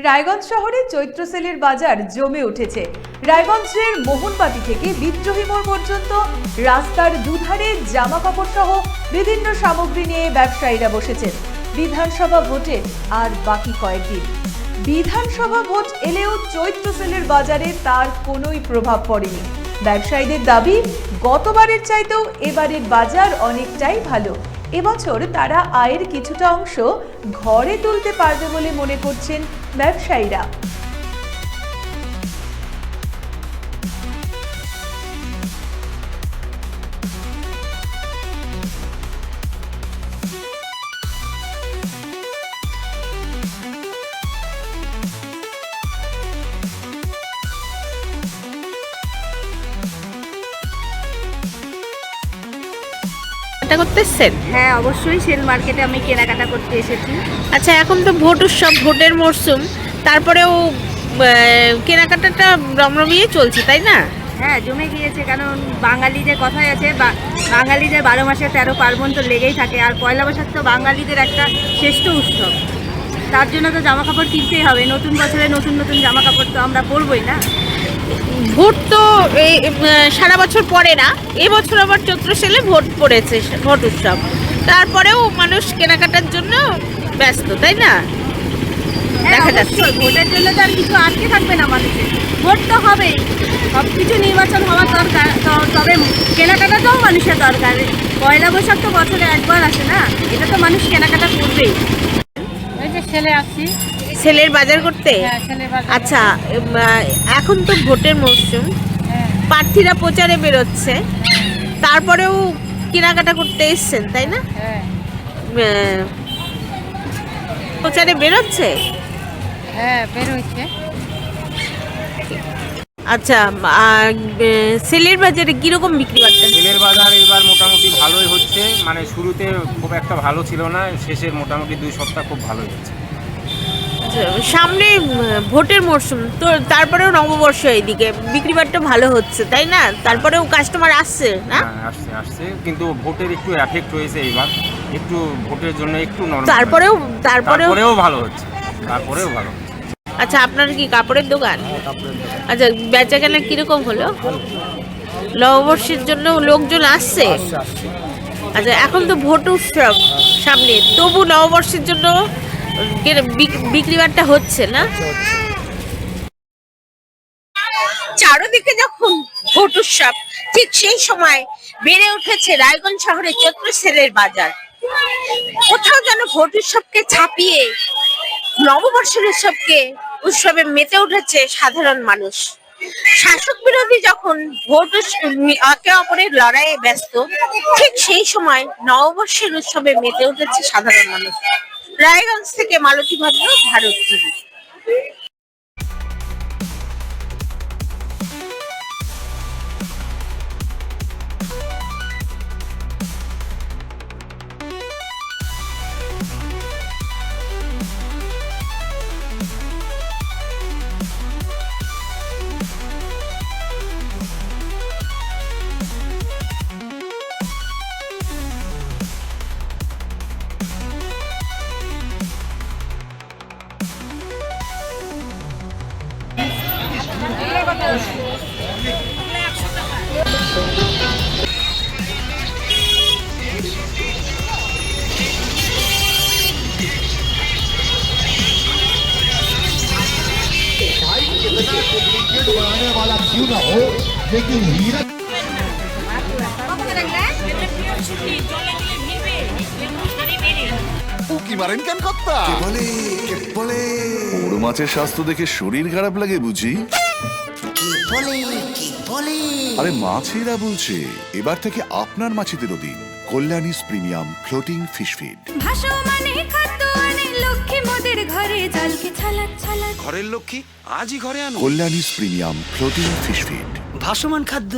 রায়গঞ্জ শহরে চৈত্র সেলের বাজার জমে উঠেছে। রায়গঞ্জের মোহনবাটি থেকে বিদ্রোহী মোড় পর্যন্ত রাস্তার দুধারে জামা কাপড় সহ বিভিন্ন সামগ্রী নিয়ে ব্যবসায়ীরা বসেছেন। বিধানসভা ভোটের আর বাকি কয়েকদিন। বিধানসভা ভোট এলেও চৈত্র সেলের বাজারে তার কোনোই প্রভাব পড়েনি। ব্যবসায়ীদের দাবি, গতবারের চাইতেও এবারের বাজার অনেকটাই ভালো। এবছর তারা আয়ের কিছুটা অংশ ঘরে তুলতে পারবে বলে মনে করছেন ব্যবসায়ীরা। করতেছেন? হ্যাঁ, অবশ্যই সেল মার্কেটে আমি কেনাকাটা করতে এসেছি। আচ্ছা, এখন তো ভোট উৎসব, ভোটের মরশুম, তারপরেও কেনাকাটাটা রমরমিয়ে চলছে, তাই না? হ্যাঁ, জমে গিয়েছে, কারণ বাঙালিদের কথাই আছে, বাঙালিদের 12 মাসে 13 পার্বণ তো লেগেই থাকে। আর পয়লা বৈশাখ তো বাঙালিদের একটা শ্রেষ্ঠ উৎসব, তার জন্য তো জামা কাপড় কিনতেই হবে। নতুন বছরে নতুন নতুন জামা কাপড় তো আমরা পরবই না। ভোট তো সারা বছর পড়ে না, এবছর আবার চৈত্র সেলে ভোট পড়েছে, ভোট উৎসব, তারপরেও মানুষ কেনাকাটার জন্য ব্যস্ত, তাই না? দেখা যাচ্ছে ভোটের জন্য তো আর কিছু আটকে থাকবে না মানুষের, ভোট তো হবে, সব কিছু নির্বাচন হওয়ার দরকার, তবে কেনাকাটাটাও মানুষের দরকার। পয়লা বৈশাখ তো বছরে একবার আসে না, এটা তো মানুষ কেনাকাটা করবেই। এই যে ছেলে আসছি, সেলের বাজার করতে। আচ্ছা, এখন তো ভোটের মরশুম, প্রার্থীরা প্রচারে বেরোচ্ছে, তারপরেও কেনাকাটা করতে এসছেন, তাই না? প্রচারে বেরোচ্ছে। হ্যাঁ, বেরোচ্ছে। আচ্ছা, সেলের বাজারে কিরকম বিক্রি বাট্টা? সেলের বাজার এবার মোটামুটি ভালোই হচ্ছে, মানে শুরুতে খুব একটা ভালো ছিল না, শেষের মোটামুটি 2 সপ্তাহ খুব ভালোই হচ্ছে। সামনে ভোটের মরশুম তো, তারপরেও নববর্ষ, এইদিকে বিক্রি বাট্টা ভালো হচ্ছে, তাই না? তারপরেও কাস্টমার আসছে না? আসছে কিন্তু ভোটের একটু এফেক্ট হয়েছে এবার, একটু ভোটের জন্য একটু নরম, তারপরেও ভালো হচ্ছে, তারপরেও ভালো হচ্ছে। আচ্ছা, আপনার কি কাপড়ের দোকান? আচ্ছা, বেচা কেনা কিরকম হলো? নববর্ষের জন্য লোকজন আসছে? আচ্ছা, এখন তো ভোট উৎসব সামনে, তবু নববর্ষের জন্য বিক্রি বাট্টা হচ্ছে না? চারদিকে যখন ভোট উৎসব, ঠিক সেই সময় বেড়ে উঠেছে রায়গঞ্জ শহরে চৈত্র সেলের বাজার। কোথাও যেন ভোট উৎসবকে ছাপিয়ে নববর্ষের উৎসবে মেতে উঠেছে সাধারণ মানুষ। শাসক বিরোধী যখন ভোট একে অপরের লড়াইয়ে ব্যস্ত, ঠিক সেই সময় নববর্ষের উৎসবে মেতে উঠেছে সাধারণ মানুষ। রায়গঞ্জ থেকে মালতী ভদ্র, ভারত টিভি। बनाने वाला क्यों ना हो, लेकिन हीरा উকি মারেন কেন কর্তা? বলে বড় মাছের স্বাস্থ্য দেখে শরীর খারাপ লাগে বুঝি? আরে মাছেরা বলছে, এবার থেকে আপনার মাছেদেরও দিন কল্যাণীস প্রিমিয়াম ফ্লোটিং ফিশ ফিড। ঘরের লক্ষ্মী আজই ঘরে আনো কল্যাণীস প্রিমিয়াম ফ্লোটিং ফিশ ফিড। ভাসমান খাদ্য।